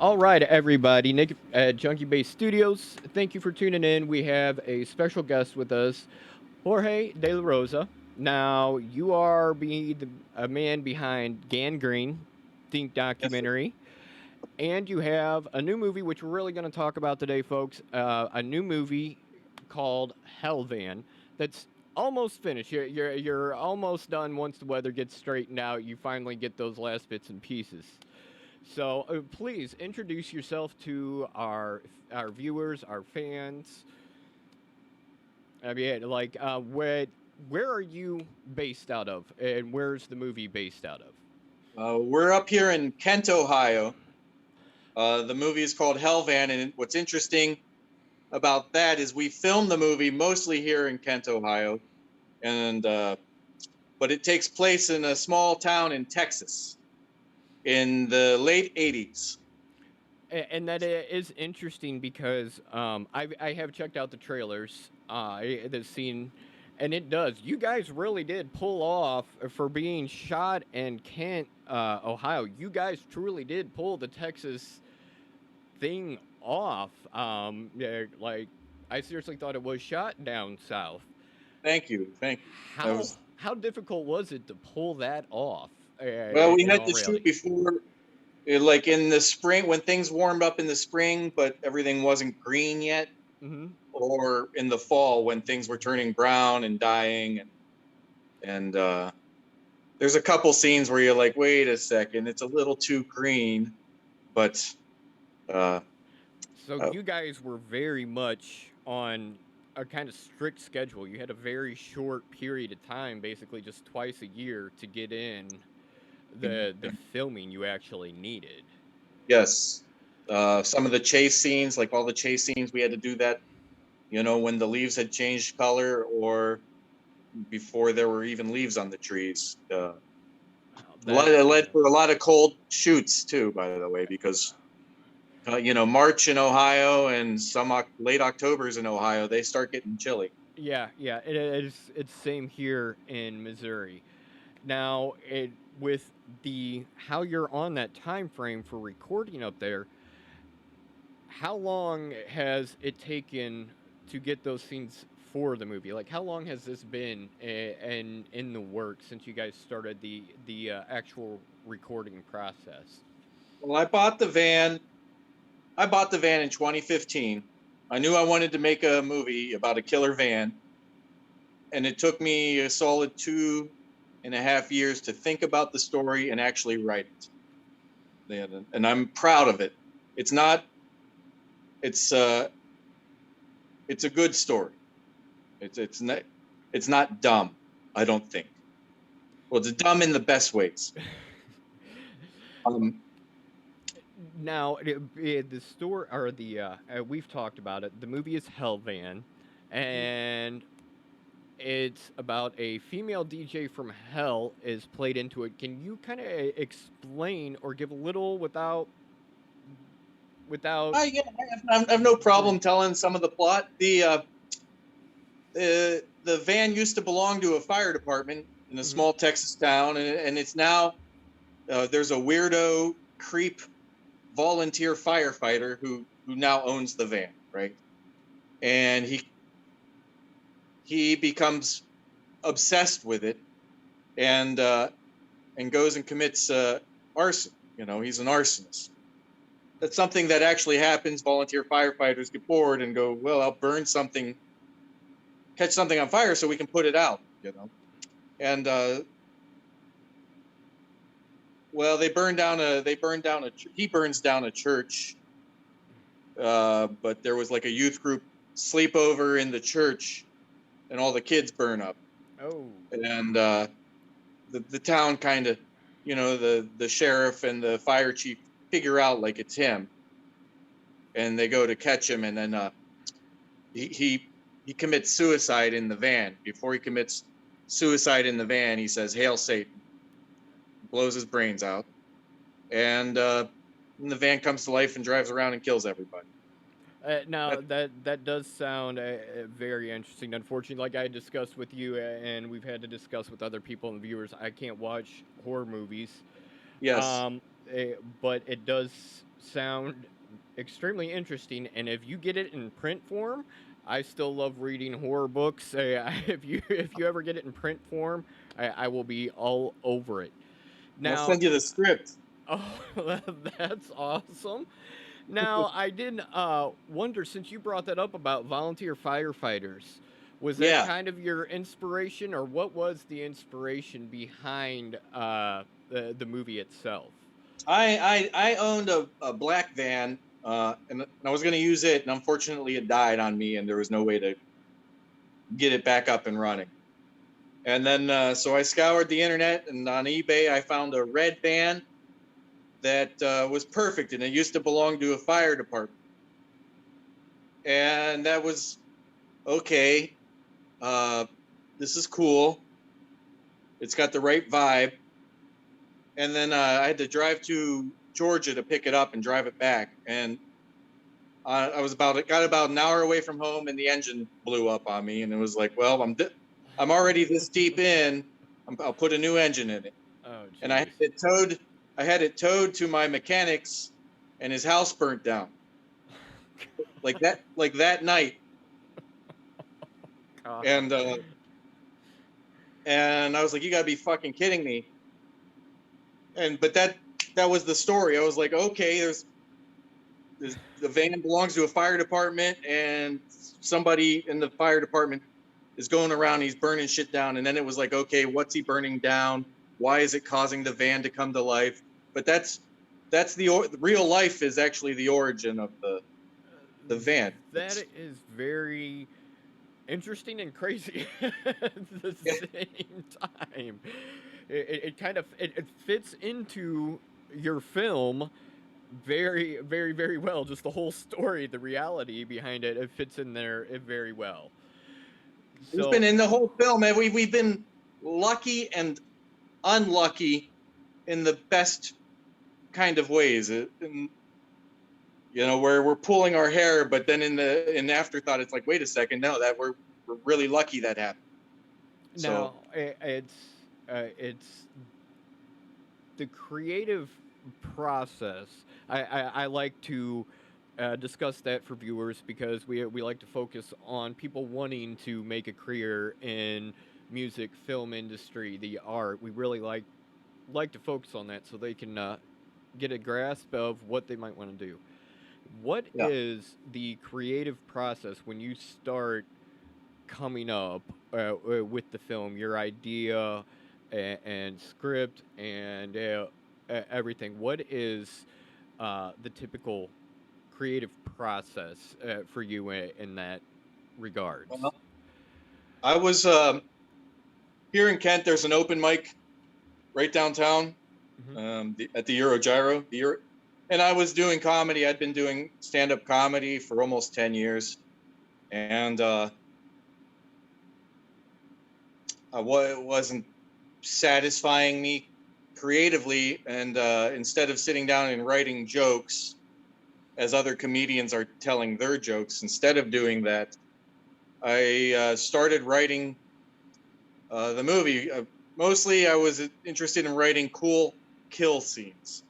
All right, everybody. Nick at Junkie Base Studios. Thank you for tuning in. We have a special guest with us, Jorge Delarosa. Now, you are a man behind Gangrene, Think Yes, sir. documentary, and you have a new movie, which we're really going to talk about today, folks. A new movie called Hell Van that's almost finished. You're almost done. Once the weather gets straightened out, you finally get those last bits and pieces. So please introduce yourself to our viewers, our fans. I mean, where are you based out of, and where's the movie based out of? We're up here in Kent, Ohio. The movie is called Hellvan, and what's interesting about that is we filmed the movie mostly here in Kent, Ohio, and but it takes place in a small town in Texas in the late '80s. And that is interesting because I have checked out the trailers, the scene, and it does. You guys really did pull off for being shot in Kent, Ohio. You guys truly did pull the Texas thing off. Like I seriously thought it was shot down south. Thank you. That How was how difficult was it to pull that off? well. We In had all to shoot reality. before, like in the spring when things warmed up in the spring, but everything wasn't green yet, Hmm. or in the fall when things were turning brown and dying, and there's a couple scenes where you're like, wait a second, it's a little too green, but uh, So uh you guys were very much on a kind of strict schedule. You had a very short period of time, basically just twice a year, to get in the filming you actually needed. yes, some of the chase scenes, like all the chase scenes, we had to do that. When the leaves had changed color, or before there were even leaves on the trees. Wow, It led for a lot of cold shoots too, by the way, because March in Ohio and some late October's in Ohio, they start getting chilly. yeah, it is. It's same here in Missouri. Now, with the how you're on that time frame for recording up there, how long has it taken to get those scenes for the movie? Like, how long has this been in the works since you guys started the actual recording process? Well, I bought the van in 2015. I knew I wanted to make a movie about a killer van, and it took me a solid 2.5 years to think about the story and actually write it. And I'm proud of it. It's not. It's it's a good story. It's not. It's not dumb. I don't think. Well, it's dumb in the best ways. Um, Now, the story or the we've talked about it. The movie is Hellvan, and it's about a female DJ from Hell is played into it. Can you kind of explain or give a little without yeah, I have no problem telling some of the plot. The van used to belong to a fire department in a Mhm. small Texas town, and it's now there's a weirdo creep volunteer firefighter who now owns the van, right? And he becomes obsessed with it, and goes and commits arson. He's an arsonist. That's something that actually happens. Volunteer firefighters get bored and go, well, I'll burn something, catch something on fire so we can put it out. And well, he burns down a church, but there was like a youth group sleepover in the church, and all the kids burn up, Oh, and the town kind of, the sheriff and the fire chief figure out like it's him, and they go to catch him, and then he he he commits suicide in the van. Before he commits suicide in the van, he says "Hail Satan," blows his brains out, and the van comes to life and drives around and kills everybody. now That, that does sound very interesting. Unfortunately, like I discussed with you, and we've had to discuss with other people and viewers, I can't watch horror movies. yes, Um, but it does sound extremely interesting. And if you get it in print form, I still love reading horror books. If you ever get it in print form, I will be all over it. I'll Now, send you the script. oh, that's awesome. Now, I did wonder, since you brought that up about volunteer firefighters, was that Yeah, kind of your inspiration, or what was the inspiration behind the movie itself? I owned a black van, and I was going to use it, and unfortunately, it died on me, and there was no way to get it back up and running. And then, so I scoured the internet, and on eBay, I found a red van that was perfect, and it used to belong to a fire department. And that was okay. Uh, this is cool. It's got the right vibe. And then I had to drive to Georgia to pick it up and drive it back. And I was got about an hour away from home, and the engine blew up on me. And it was like, well, I'm already this deep in. I'll put a new engine in it. Oh, And I had jeez. it towed. I had it towed to my mechanic's, and his house burnt down like that. Like that night. God. And and I was like, you gotta be fucking kidding me. But that was the story. I was like, okay, there's the van belongs to a fire department, and somebody in the fire department is going around, he's burning shit down. And then it was like, okay, what's he burning down? Why is it causing the van to come to life? But that's the real life is actually the origin of the van. That is very interesting and crazy at the Yeah, same time. It kind of it fits into your film very, very, very well. Just the whole story, the reality behind it, it fits in there very well. we've been So in the whole film, man. We've been lucky and unlucky in the best kind of ways. Where we're pulling our hair, but then in afterthought, it's like, wait a second, no, that we're really lucky that happened. So now it's the creative process. I like to discuss that for viewers because we like to focus on people wanting to make a career in music, film industry, the art. We really like to focus on that so they can get a grasp of what they might want to do. What yeah. is the creative process when you start coming up with the film, your idea and script and everything? What is the typical creative process for you in that regards? Well, I was here in Kent. There's an open mic right downtown, Hmm. at the Eurogyro. And I was doing comedy. I'd been doing stand-up comedy for almost 10 years, and it wasn't satisfying me creatively. And instead of sitting down and writing jokes as other comedians are telling their jokes, instead of doing that, I started writing the movie. Mostly, I was interested in writing cool kill scenes.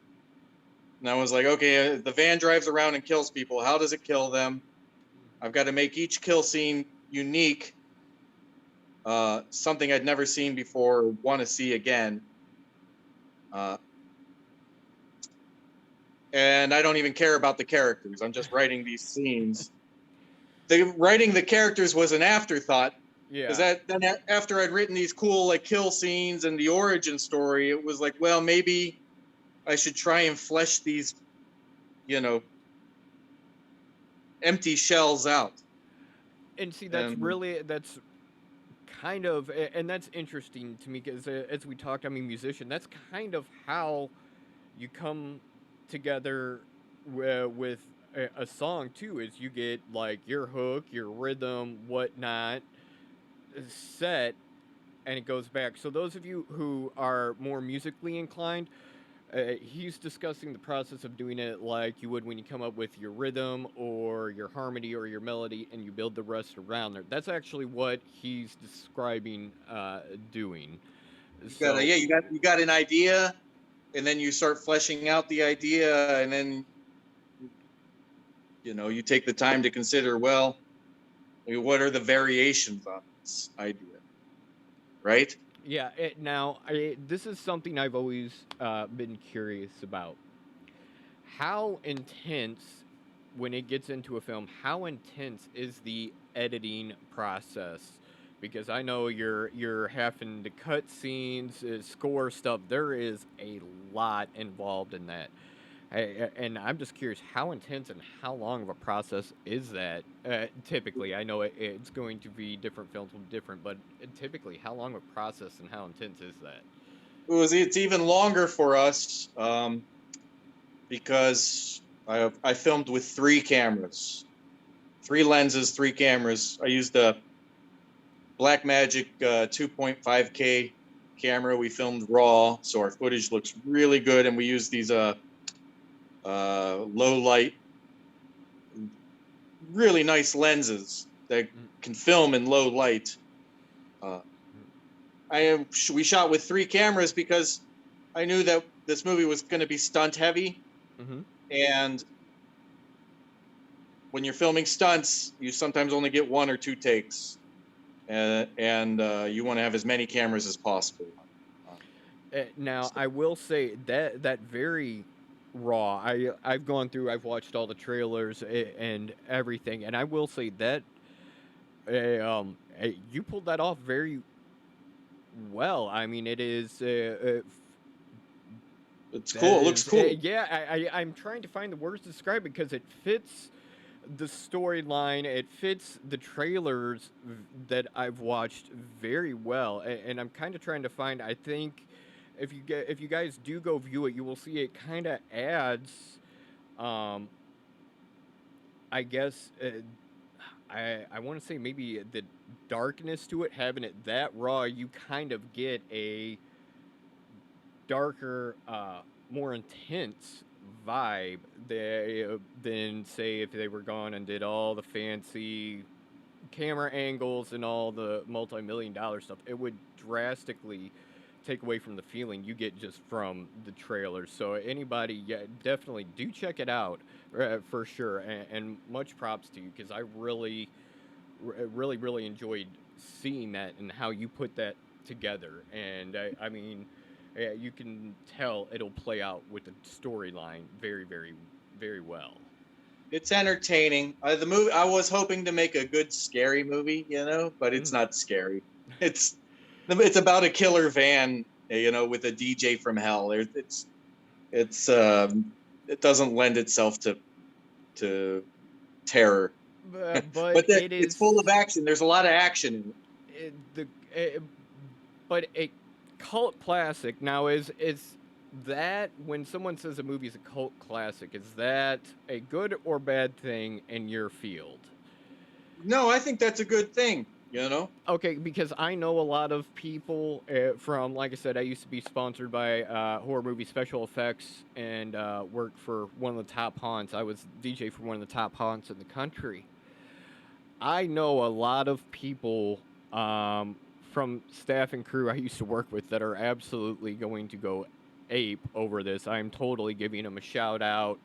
And I was like, okay, the van drives around and kills people. How does it kill them? I've got to make each kill scene unique, something I'd never seen before, or want to see again. Uh, and I don't even care about the characters. I'm just writing these scenes. Writing the characters was an afterthought, because Yeah. then after I'd written these cool like kill scenes and the origin story, it was like, well, maybe I should try and flesh these, you know, empty shells out. And see, And that's kind of, and that's interesting to me because as we talked, I'm a musician. That's kind of how you come together with a song too. Is you get like your hook, your rhythm, whatnot set, and it goes back. So those of you who are more musically inclined, he's discussing the process of doing it like you would when you come up with your rhythm or your harmony or your melody and you build the rest around there. That's actually what he's describing doing. So, you got an idea, and then you start fleshing out the idea, and then You take the time to consider, well, what are the variations on this idea, right? Yeah. This is something I've always been curious about. How intense, when it gets into a film, how intense is the editing process? Because I know you're having to cut scenes, score stuff. There is a lot involved in that. And I'm just curious, how intense and how long of a process is that? Typically, I know it's going to be different films with different, but typically, how long of a process and how intense is that? It's even longer for us, because I filmed with three cameras, three lenses, three cameras. I used a Blackmagic 2.5K camera. We filmed raw, so our footage looks really good, and we use these low light, really nice lenses that can film in low light. Uh, we shot with three cameras because I knew that this movie was going to be stunt heavy, Mm-hmm. and when you're filming stunts, you sometimes only get one or two takes, and you want to have as many cameras as possible. Now, So I will say that very raw. I've gone through. I've watched all the trailers and everything, and I will say that you pulled that off very well. I mean, it is it's that cool. It looks is cool. yeah. I'm trying to find the words to describe it because it fits the storyline. It fits the trailers that I've watched very well, and I'm kind of trying to find. I think if you guys do go view it, you will see it kind of adds, um, I guess. I want to say maybe the darkness to it, having it that raw, you kind of get a darker, more intense vibe than say if they were gone and did all the fancy camera angles and all the multi-million dollar stuff. It would drastically take away from the feeling you get just from the trailers. So anybody, yeah, definitely do check it out for sure. And much props to you because I really enjoyed seeing that and how you put that together. And I mean, you can tell it'll play out with the storyline very well. It's entertaining. The movie, I was hoping to make a good scary movie, but it's Mm. not scary. It's about a killer van, with a DJ from hell. It's it doesn't lend itself to terror, But but it it's is full of action. There's a lot of action in it. the but a cult classic. Now, is that when someone says a movie is a cult classic, is that a good or bad thing in your field? No, I think that's a good thing. You know, Okay, because I know a lot of people from, like I said, I used to be sponsored by horror movie special effects and worked for one of the top haunts. I was DJ for one of the top haunts in the country. I know a lot of people from staff and crew I used to work with that are absolutely going to go ape over this. I'm totally giving them a shout out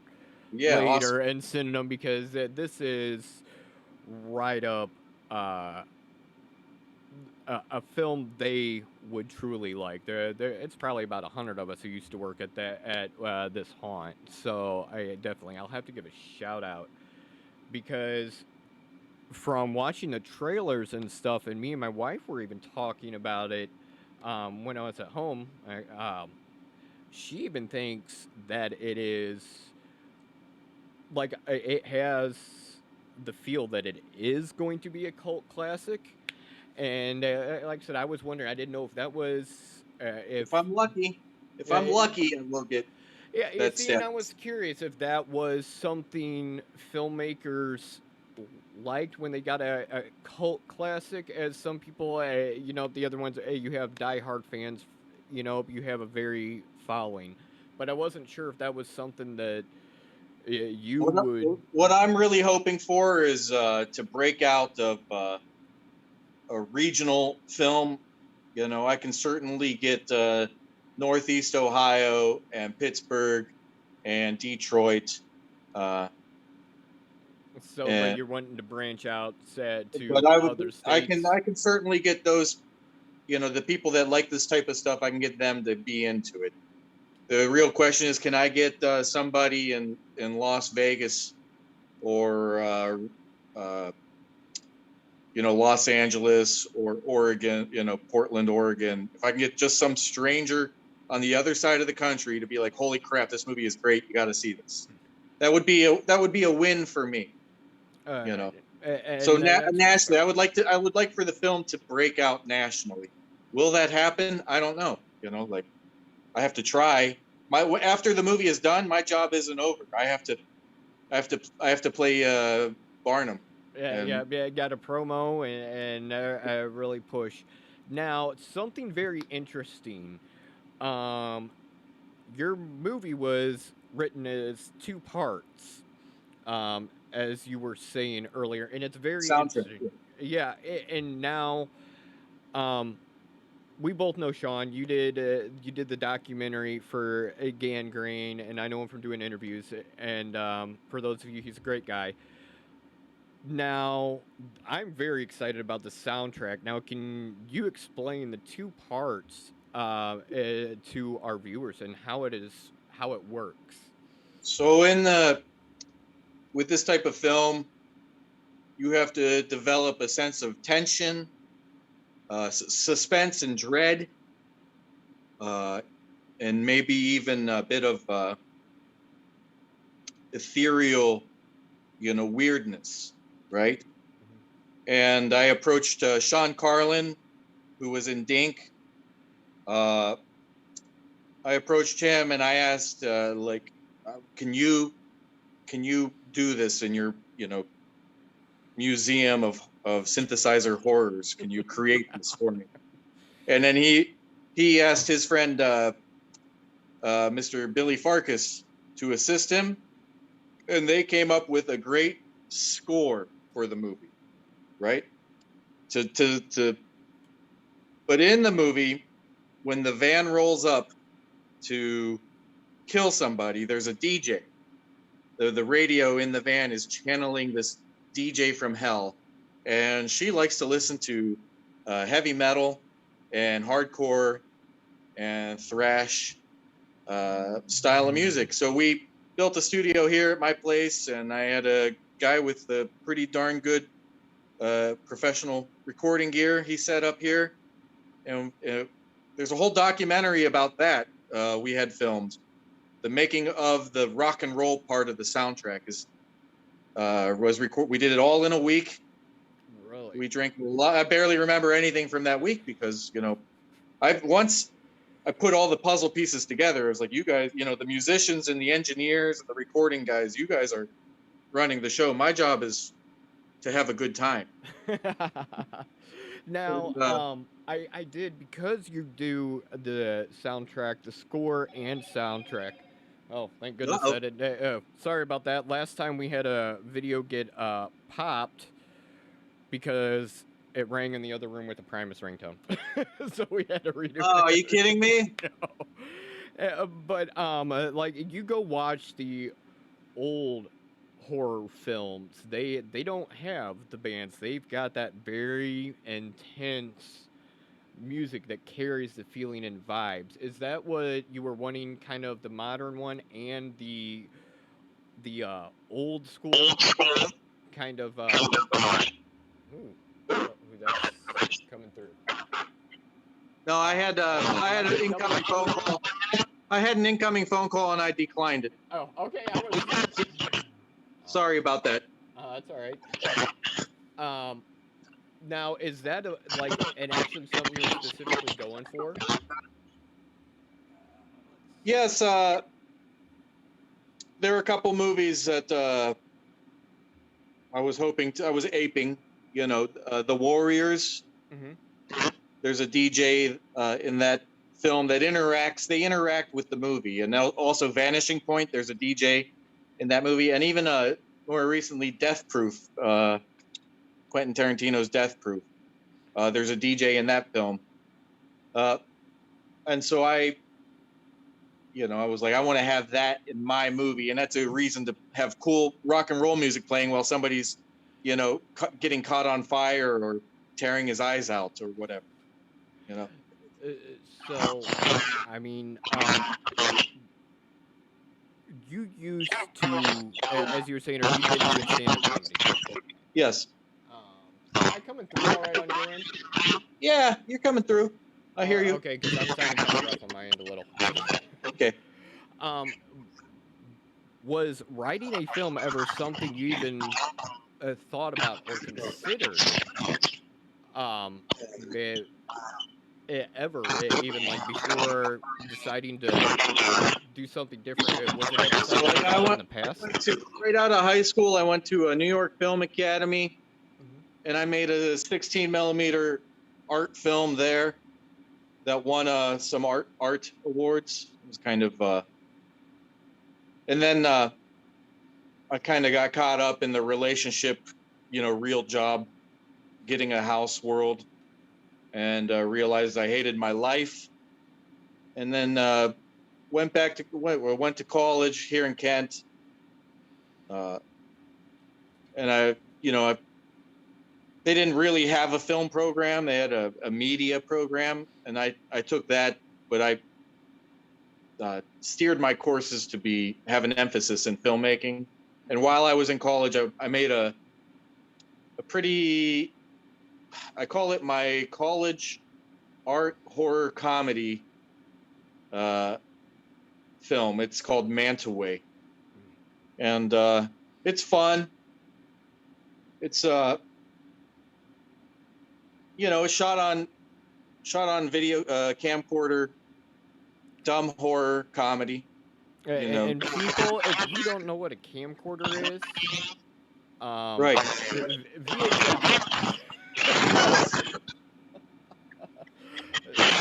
yeah, awesome. later and sending them because this is right up uh, a film they would truly like. It's probably about 100 of us who used to work at this haunt. So I'll have to give a shout out because from watching the trailers and stuff, and me and my wife were even talking about it when I was at home. She even thinks that it is like it has the feel that it is going to be a cult classic. And like I said, I was wondering. I didn't know if that was if If I'm lucky, if I'm uh, lucky, I will get yeah, you that see, and I status. was curious if that was something filmmakers liked when they got a cult classic, as some people, the other ones, you have diehard fans, you have a very following. But I wasn't sure if that was something that you What would. what I'm really hoping for is to break out of a regional film. I can certainly get Northeast Ohio and Pittsburgh and Detroit, uh, So, but And you're wanting to branch out set but to other states. I can certainly get those, the people that like this type of stuff. I can get them to be into it. The real question is, can I get somebody in Las Vegas or uh, Los Angeles or Oregon, Portland, Oregon. If I can get just some stranger on the other side of the country to be like, "Holy crap, this movie is great! You got to see this." That would be a win for me. You Uh, know. So and that's for nationally, sure. I would like for the film to break out nationally. Will that happen? I don't know. Like I have to try. After the movie is done, my job isn't over. I have to play Barnum. Yeah, And yeah, yeah. Got a promo and really push. Now, something very interesting. Um, your movie was written as two parts, as you were saying earlier, and it's very soundtrack. interesting. Yeah, and now, um, we both know Sean. You did the documentary for Gangrene, and I know him from doing interviews. And for those of you, he's a great guy. Now, I'm very excited about the soundtrack. Now, can you explain the two parts to our viewers and how it works? So with this type of film, you have to develop a sense of tension, suspense, and dread, uh, and maybe even a bit of ethereal, weirdness, right? And I approached Sean Carlin, who was in Dink. Uh, I approached him and I asked, can you do this in your, museum of synthesizer horrors? Can you create this for me? And then he asked his friend Mr. Billy Farkas to assist him, and they came up with a great score for the movie, right? To But in the movie, when the van rolls up to kill somebody, there's a DJ. The radio in the van is channeling this DJ from hell, and she likes to listen to heavy metal and hardcore and thrash style of music. So we built a studio here at my place, and I had a guy with the pretty darn good professional recording gear he set up here, and there's a whole documentary about that we had filmed. The making of the rock and roll part of the soundtrack was record. We did it all in a week. Really? We drank a lot. I barely remember anything from that week because I put all the puzzle pieces together. It was like, you guys, the musicians and the engineers and the recording guys, you guys are running the show. My job is to have a good time. Now, And, I did because you do the soundtrack, the score and soundtrack. Oh, thank goodness uh-oh. that it. Sorry about that. Last time we had a video get popped because it rang in the other room with the Primus ringtone, so we had to redo Oh, are you it. kidding me? No. But like you go watch the old horror films, they don't have the bands. They've got that very intense music that carries the feeling and vibes. Is that what you were wanting, kind of the modern one and the old school kind of ooh, that's coming through. No, I had an incoming phone call. I had an incoming phone call and I declined it. Oh, okay. I was. Sorry about that. That's all right. Now is that like an actually something you're specifically going for? Yes, there are a couple movies that I was aping. The Warriors. Mm-hmm. There's a DJ in that film that they interact with the movie, and also Vanishing Point. There's a DJ in that movie, and even more recently, Death Proof, Quentin Tarantino's Death Proof. There's a DJ in that film, and so I was like, I want to have that in my movie, and that's a reason to have cool rock and roll music playing while somebody's, getting caught on fire or tearing his eyes out or whatever. You know. Uh, so, I mean, you used to, as you were saying, or you've been doing stand-up comedy. Yes. Am I coming through all right on your end? Yeah, you're coming through. I hear you. Okay, because I'm sounding kind of rough on my end a little. Okay. um, was writing a film ever something you even thought about or considered? Um, eh, even like before deciding to do something different? Was it ever So something you like I thought of in went, the past? right out of high school. I went to a New York Film Academy, Mhm. and I made a 16 millimeter art film there that won some art awards. It was kind of, and then I kind of got caught up in the relationship, real job, getting a house world, and realized I hated my life, and then went to college here in Kent, uh, and they didn't really have a film program. They had a media program, and I took that, but I steered my courses to have an emphasis in filmmaking. And while I was in college, I made a pretty, I call it my college art horror comedy uh, film. It's called Mantaway, and it's fun. It's it's shot on video camcorder, dumb horror comedy. And people, if you don't know what a camcorder is, Right. VHS.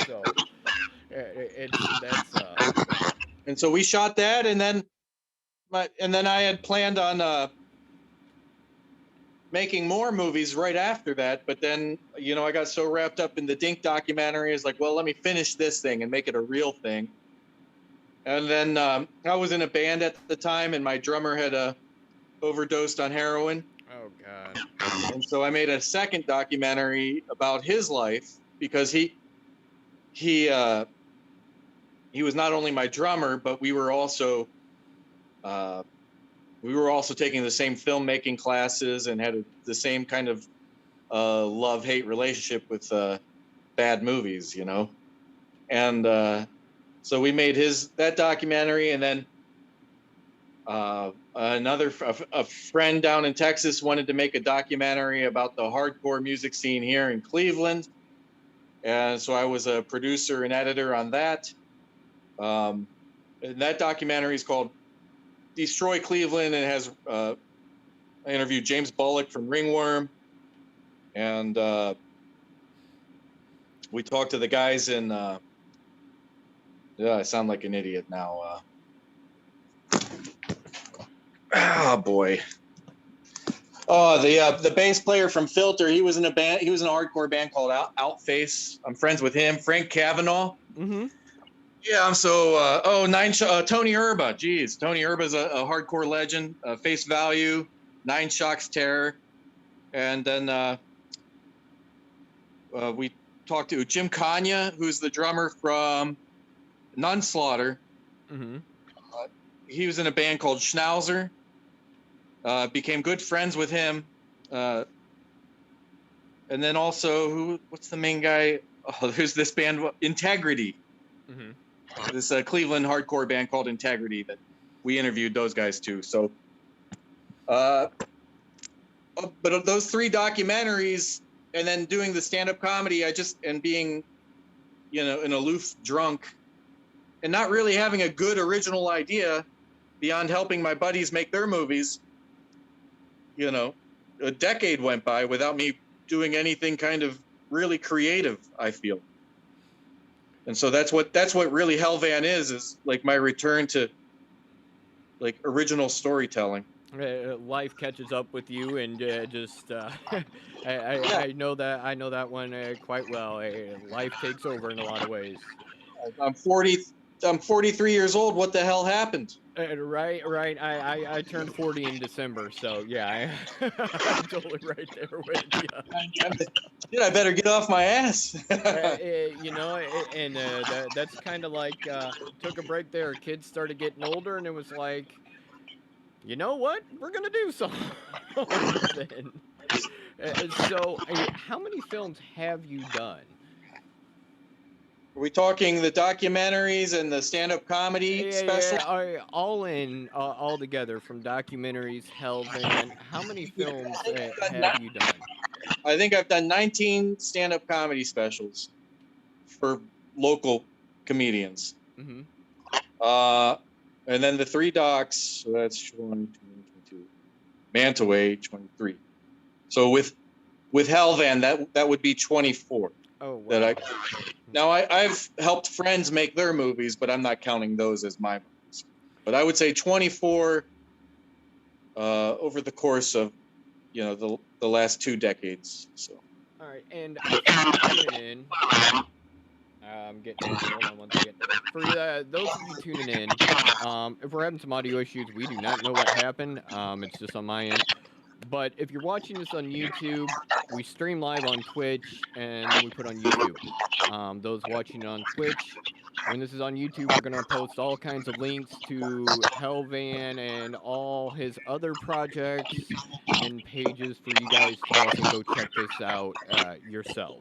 So that's And so we shot that, and then I had planned on making more movies right after that. But then I got so wrapped up in the Dink documentary, it's like, well, let me finish this thing and make it a real thing. And then I was in a band at the time, and my drummer had overdosed on heroin. oh god. And so I made a second documentary about his life, because he was not only my drummer, but we were also taking the same filmmaking classes and had the same kind of love-hate relationship with bad movies, And so we made that documentary, and then a friend down in Texas wanted to make a documentary about the hardcore music scene here in Cleveland. And so I was a producer and editor on that. And that documentary is called Destroy Cleveland, and it has I interviewed James Bullock from Ringworm, and we talked to the guys in I sound like an idiot now. Oh boy. Oh, the bass player from Filter, he was in a hardcore band called Outface. I'm friends with him. Frank Cavanaugh. Mm-hmm. Yeah, I'm so Tony Erba. Geez, Tony Erba's a hardcore legend. Face Value, Nine Shocks Terror, and then we talked to Jim Kanya, who's the drummer from Nunslaughter. Mm-hmm. He was in a band called Schnauzer. Became good friends with him, and then also what's the main guy? Oh, there's this band Integrity. Mm-hmm. This Cleveland hardcore band called Integrity that we interviewed those guys too. So, but those three documentaries, and then doing the stand-up comedy, and being, an aloof drunk, and not really having a good original idea beyond helping my buddies make their movies. A decade went by without me doing anything kind of really creative, I feel. And so that's what really Hellvan is like my return to like original storytelling. Life catches up with you, and I know that one quite well. Life takes over in a lot of ways. I'm 40. I'm 43 years old. What the hell happened? Right, right. I turned 40 in December, so yeah, I'm totally right there with you. Dude, I better get off my ass. You know, and that's kind of like took a break there. Kids started getting older, and it was like, you know what? We're gonna do something. So, how many films have you done? Are we talking the documentaries and the stand-up comedy Yeah, special? yeah, all in, all together, from documentaries, Hell Van. How many films have you done? I think I've done 19 stand-up comedy specials for local comedians. Mm-hmm. Uh, and then the 3 docs, so that's 22, Mantaway, 23. So with Hellvan, that would be 24. Oh That wow. I've helped friends make their movies, but I'm not counting those as my movies. But I would say 24 over the course of the last 2 decades. So All right, and for you tuning in, I'm getting it. Hold on one second. For those of you tuning in, if we're having some audio issues, we do not know what happened. It's just on my end. But if you're watching this on YouTube, we stream live on Twitch and then we put on YouTube. Those watching on Twitch, when this is on YouTube, we're going to post all kinds of links to Hellvan and all his other projects and pages for you guys to also go check this out yourself.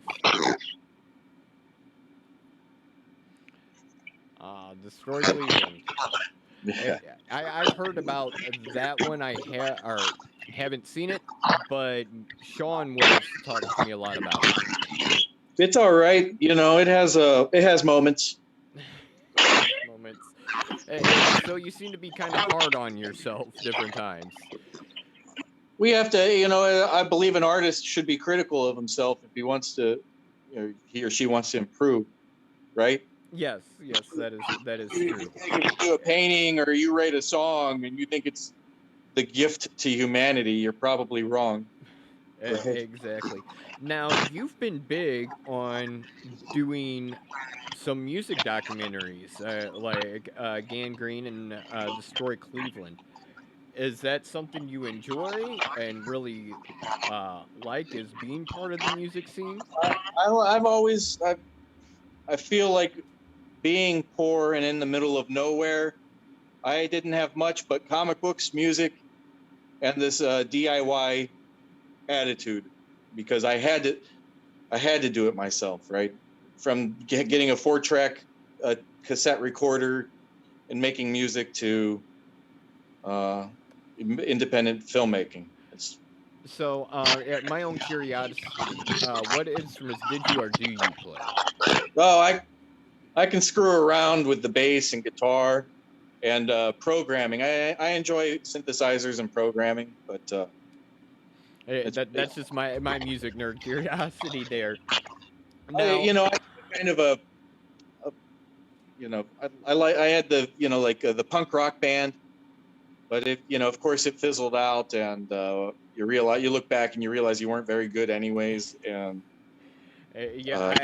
Destroy Cleveland. yeah. I've heard about that one. Haven't seen it, but Sean was talking to me a lot about It's all right. It has moments. moments. So you seem to be kind of hard on yourself different times. We have to, I believe an artist should be critical of himself if he wants to, he or she wants to improve, right? Yes, yes, that is If true. you do a painting or you write a song and you think it's the gift to humanity, you're probably wrong. Exactly. Now you've been big on doing some music documentaries, like Gangrene and Destroy Cleveland. Is that something you enjoy and really like? Is being part of the music scene? I feel like being poor and in the middle of nowhere, I didn't have much but comic books, music, and this DIY attitude because I had to do it myself, right? From getting a 4-track cassette recorder and making music to independent filmmaking. So, my own curiosity, what instruments did you or do you play? Oh, I can screw around with the bass and guitar and programming. I enjoy synthesizers and programming, but That's just my music nerd curiosity there. I Now, I kind of a I had the like the punk rock band, but of course it fizzled out, and you look back and you realize you weren't very good anyways, and yeah,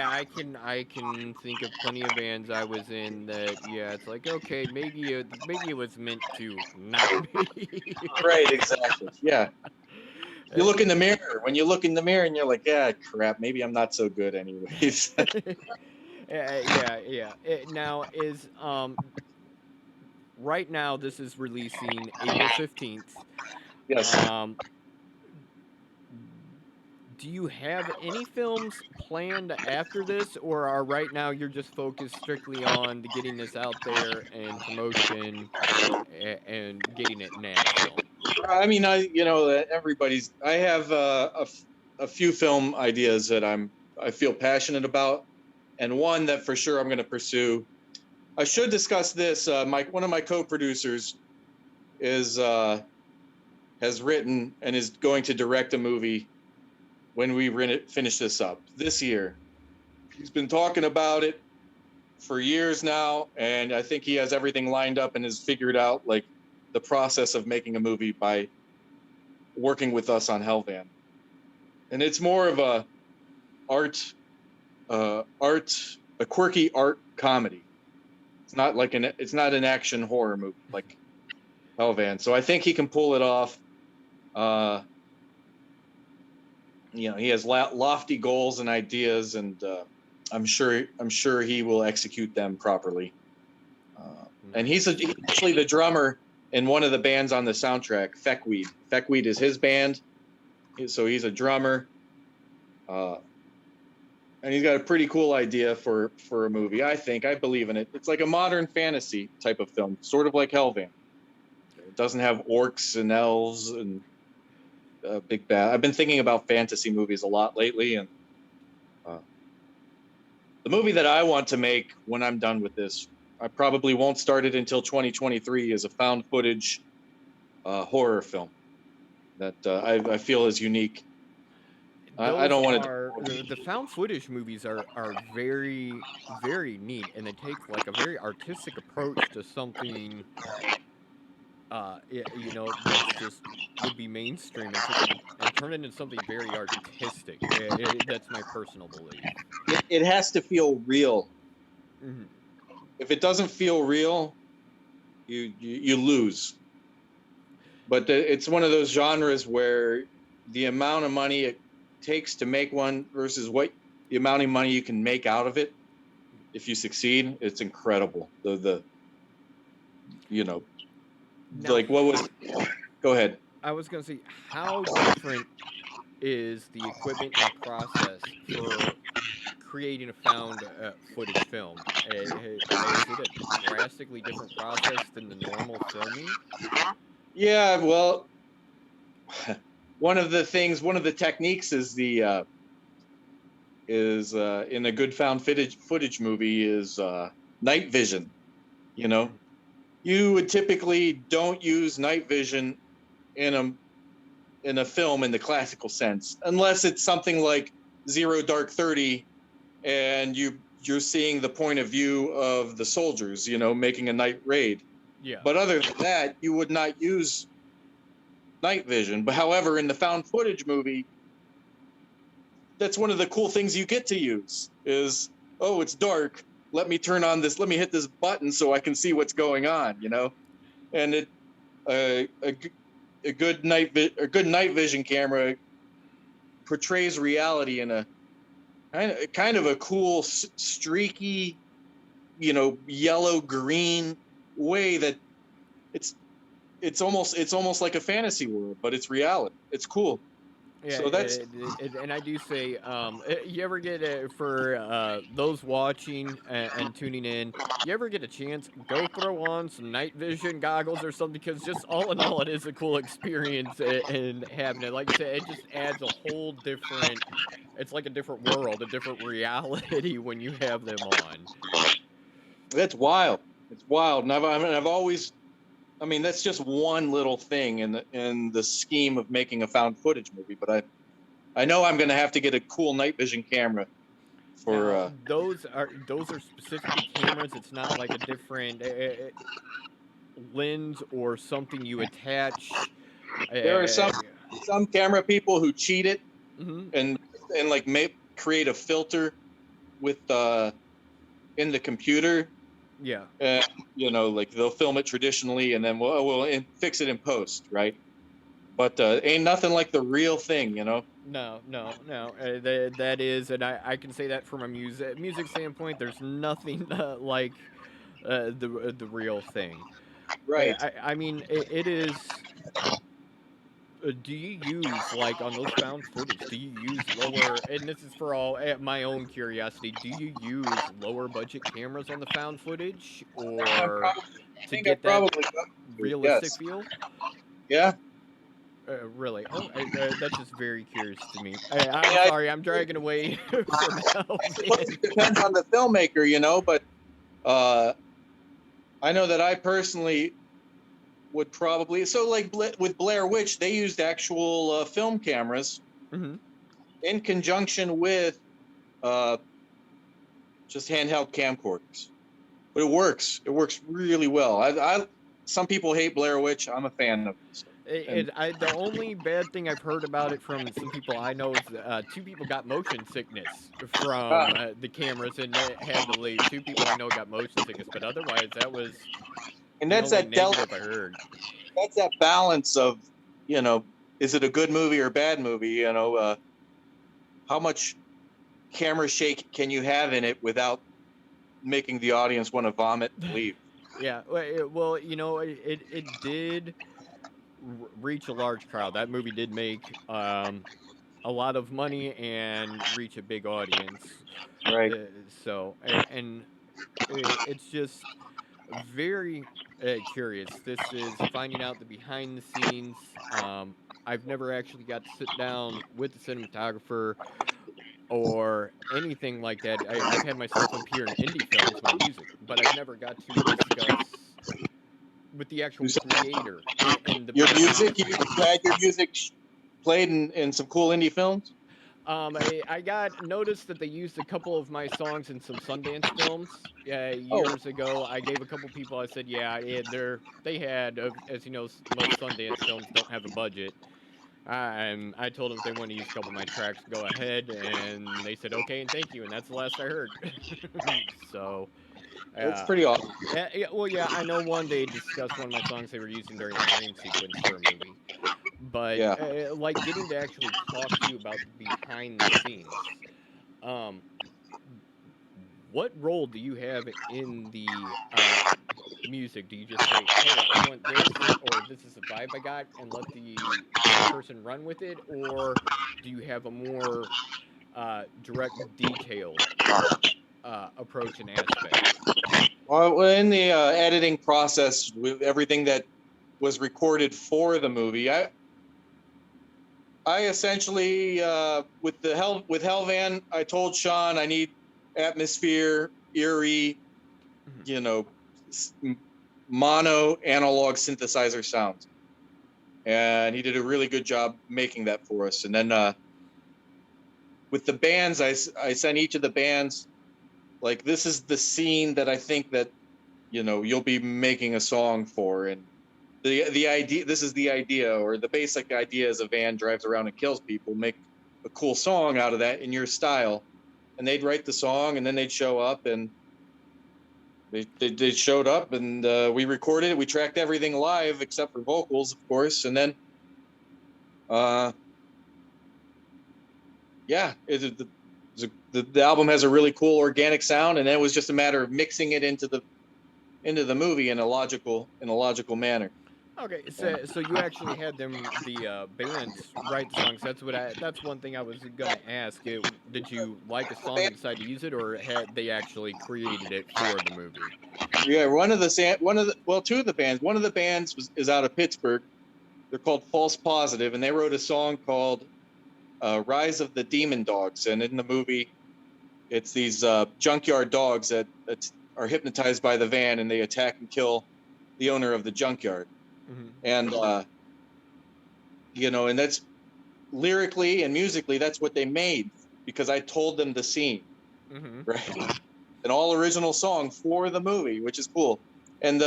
I can think of plenty of bands I was in that, yeah, it's like, okay, maybe it was meant to not be. right, exactly, yeah. You look in the mirror. When you look in the mirror and you're like, yeah, crap, maybe I'm not so good anyways. Yeah. Now is right now this is releasing April 15th. Yes. Um, do you have any films planned after this, or are right now you're just focused strictly on the getting this out there and promotion and getting it in Nashville? I mean, I have a few film ideas that I feel passionate about, and one that for sure I'm going to pursue. I should discuss this. One of my co-producers is has written and is going to direct a movie when we finish this up this year. He's been talking about it for years now, and I think he has everything lined up and has figured out like the process of making a movie by working with us on Hellvan. And it's more of a a quirky art comedy. it's not an action horror movie like Hellvan. So I think he can pull it off. He has lofty goals and ideas, and I'm sure he will execute them properly. And he's actually the drummer in one of the bands on the soundtrack, Feckweed. Feckweed is his band, so he's a drummer. And he's got a pretty cool idea for a movie. I believe in it. It's like a modern fantasy type of film, sort of like Hellvan. It doesn't have orcs and elves and big bad. I've been thinking about fantasy movies a lot lately, and the movie that I want to make when I'm done with this, I probably won't start it until 2023, is a found footage horror film that I feel is unique. I don't want to. The found footage movies are very, very neat, and they take like a very artistic approach to something. That's just would be mainstream and turn it into something very artistic. That's my personal belief. It has to feel real. Mm-hmm. If it doesn't feel real, you lose. But it's one of those genres where the amount of money it takes to make one versus the amount of money you can make out of it, if you succeed, it's incredible. Now, like what was? Go ahead. I was gonna say, how different is the equipment and process for creating a found footage film? Is it a drastically different process than the normal filming? Yeah, well, one of the techniques is in a good found footage movie is night vision. You would typically don't use night vision in a film in the classical sense, unless it's something like Zero Dark 30, and you're seeing the point of view of the soldiers, making a night raid. Yeah. But other than that, you would not use night vision. But however, in the found footage movie, that's one of the cool things you get to use is, oh, it's dark. Let me hit this button so I can see what's going on, And a good night vision camera portrays reality in a kind of a cool, streaky, yellow green way that it's almost like a fantasy world, but it's reality. It's cool. Yeah, so that's and I do say, you ever get for those watching and tuning in, you ever get a chance, go throw on some night vision goggles or something, because just all in all, it is a cool experience and having it. Like I said, it just adds a whole different. It's like a different world, a different reality when you have them on. That's wild. It's wild, and I've always. I mean, that's just one little thing in the scheme of making a found footage movie. But I know I'm going to have to get a cool night vision camera for. Now, those are specifically cameras. It's not like a different lens or something you attach. There are some camera people who cheat it and like create a filter with in the computer. Yeah. Like they'll film it traditionally and then we'll fix it in post, right? But ain't nothing like the real thing, No. That is, and I can say that from a music standpoint. There's nothing like the real thing. Right. I mean, it is. Do you use, like, on those found footage, do you use lower, and this is for all my own curiosity, do you use lower budget cameras on the found footage, or to get that realistic feel? Yeah. Really? Oh, that's just very curious to me. I'm sorry, I'm dragging away from It depends on the filmmaker, but I know that I personally would probably, so like with Blair Witch, they used actual film cameras in conjunction with just handheld camcorders, but it works really well. Some people hate Blair Witch. I'm a fan of it. And The only bad thing I've heard about it from some people I know is two people got motion sickness from the cameras and they had to leave. Two people I know got motion sickness, but otherwise that was and the that's only that negative I heard. that's that balance of, you know, is it a good movie or bad movie? How much camera shake can you have in it without making the audience want to vomit and leave? Yeah, well, it did reach a large crowd. That movie did make a lot of money and reach a big audience. Right. And it's just very curious. This is finding out the behind the scenes. I've never actually got to sit down with the cinematographer or anything like that. I've had myself appear in indie films, my music, but I've never got to discuss with the actual creator and the Your behind music, the you scenes. had your music played in some cool indie films. I got noticed that they used a couple of my songs in some Sundance films Oh, years ago. I gave a couple people. I said, "Yeah, they had, as you know, most Sundance films don't have a budget." I told them if they want to use a couple of my tracks, go ahead, and they said okay and thank you, and that's the last I heard. so, that's uh, pretty awesome. yeah, well, yeah, I know one they discussed one of my songs they were using during a dream sequence for a movie. But Yeah. like getting to actually talk to you about the behind the scenes. Um, what role do you have in the music? Do you just say, "Hey, I want this," or "This is the vibe I got," and let the person run with it, or do you have a more direct, detailed approach and aspect? Well, in the editing process, with everything that was recorded for the movie, I essentially with Hellvan, I told Sean I need atmosphere, eerie, Mhm. you know, mono analog synthesizer sounds, and he did a really good job making that for us. And then with the bands, I sent each of the bands like, this is the scene that I think that, you'll be making a song for. And the idea, this is the idea, or the basic idea, is a van drives around and kills people. Make a cool song out of that in your style. And they'd write the song, and then they'd show up, and they showed up, and we recorded it. We tracked everything live except for vocals, of course. And then uh yeah, the album has a really cool organic sound, and then it was just a matter of mixing it into the movie in a logical manner. Okay, And so you actually had them the bands write the songs. That's one thing I was gonna ask. Did you like a the song band, and decide to use it, or had they actually created it for the movie? yeah, two of the bands. One of the bands is out of Pittsburgh. They're called False Positive, and they wrote a song called "Rise of the Demon Dogs." And in the movie, it's these junkyard dogs that are hypnotized by the van, and they attack and kill the owner of the junkyard. Hmm. And and that's lyrically and musically, that's what they made, because I told them the scene, Hmm. right? An all original song for the movie, which is cool. And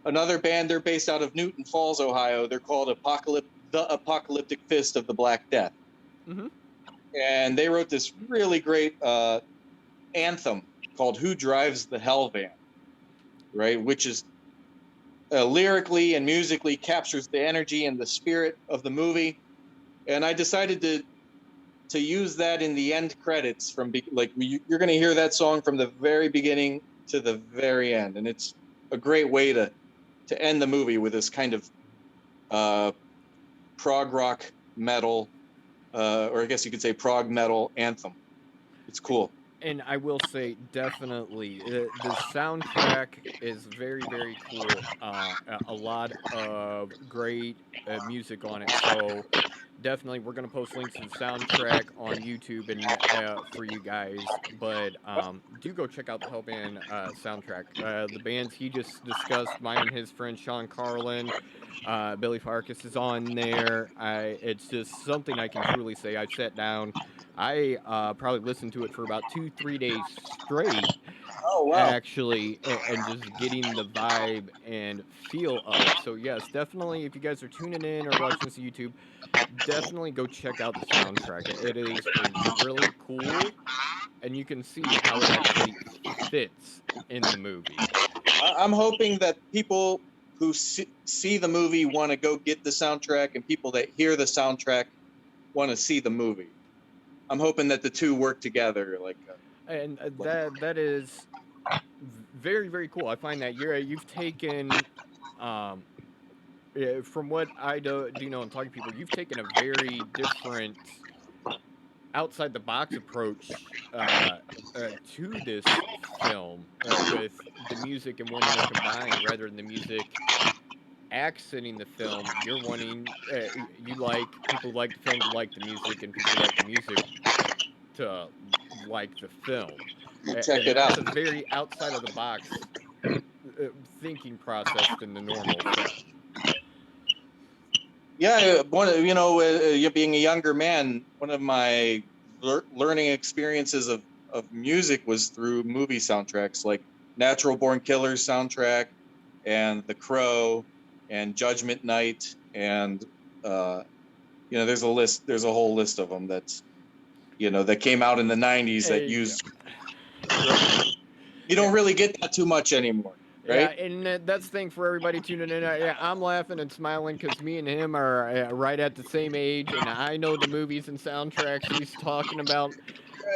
another band, they're based out of Newton Falls, Ohio. They're called the Apocalyptic Fist of the Black Death, Hmm. and they wrote this really great anthem called "Who Drives the Hell Van," right? Which is lyrically and musically captures the energy and the spirit of the movie. And I decided to use that in the end credits, you're going to hear that song from the very beginning to the very end, and it's a great way to end the movie with this kind of uh, prog rock metal, or I guess you could say prog metal anthem. It's cool. And I will say, definitely, the soundtrack is very, very cool. A lot of great music on it. So definitely, we're gonna post links to the soundtrack on YouTube and for you guys. But do go check out the Hellband soundtrack. The bands he just discussed, mine and his friend Sean Carlin, Billy Farkas is on there. It's just something I can truly say. I've sat down. I probably listened to it for about 2, 3 days straight, Oh wow. actually, and just getting the vibe and feel of it. So yes, definitely, if you guys are tuning in or watching this on YouTube, definitely go check out the soundtrack. It is really cool, and you can see how it actually fits in the movie. I'm hoping that people who see the movie want to go get the soundtrack, and people that hear the soundtrack want to see the movie. I'm hoping that the two work together. And Like that is very very cool. I find that you've taken, um, from what I do know and talking to people, you've taken a very different outside the box approach to this film, with the music and wanting to combine rather than the music accenting the film. You're wanting, you like people who like the film to like the music, and people who like the music to like the film. check And it out. that's a very outside of the box uh, thinking process than the normal film. Yeah, being a younger man, one of my learning experiences of music was through movie soundtracks, like Natural Born Killers soundtrack, and The Crow, and Judgment Night, and there's a whole list of them that came out in the '90s that Yeah. use. You don't really get that too much anymore, Yeah, right? and that's the thing for everybody tuning in. Yeah, I'm laughing and smiling because me and him are right at the same age, and I know the movies and soundtracks he's talking about.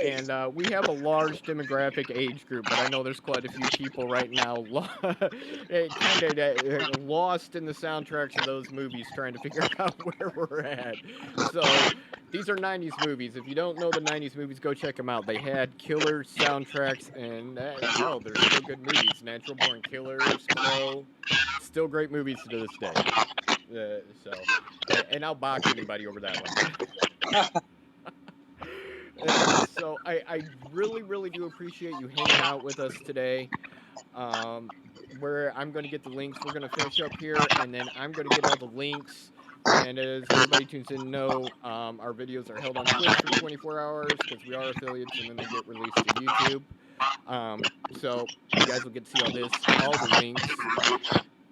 Right. And we have a large demographic age group, but I know there's quite a few people right now kind of lost in the soundtracks of those movies, trying to figure out where we're at. So these are 90s movies. If you don't know the 90s movies, go check them out. They had killer soundtracks, and hell, they're still good movies. Natural Born Killers, Crow, still great movies to this day. So, and I'll box anybody over that one. So I really, really do appreciate you hanging out with us today. Um, where I'm going to get the links. We're going to finish up here, and then I'm going to get all the links. And as everybody tunes in know, our videos are held on Twitch for 24 hours because we are affiliates, and then they get released to YouTube. So you guys will get to see all the links.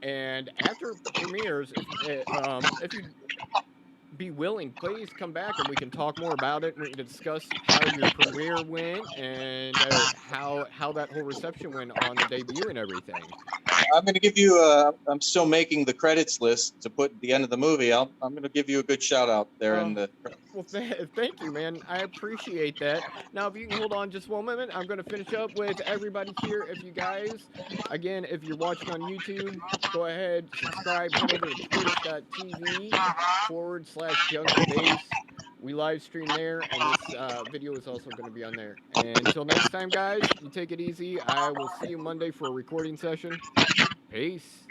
And after premieres, if you be willing, please come back and we can talk more about it. We can discuss how your premiere went and how that whole reception went on the debut and everything. I'm going to give you. I'm still making the credits list to put at the end of the movie. I'm going to give you a good shout out there in the. Well, thank you, man. I appreciate that. Now, if you can hold on just one moment, I'm going to finish up with everybody here. If you guys, again, if you're watching on YouTube, go ahead, subscribe, head over to twitch.tv/Junkie Base. We live stream there, and this video is also going to be on there. And until next time, guys, you take it easy. I will see you Monday for a recording session. Peace.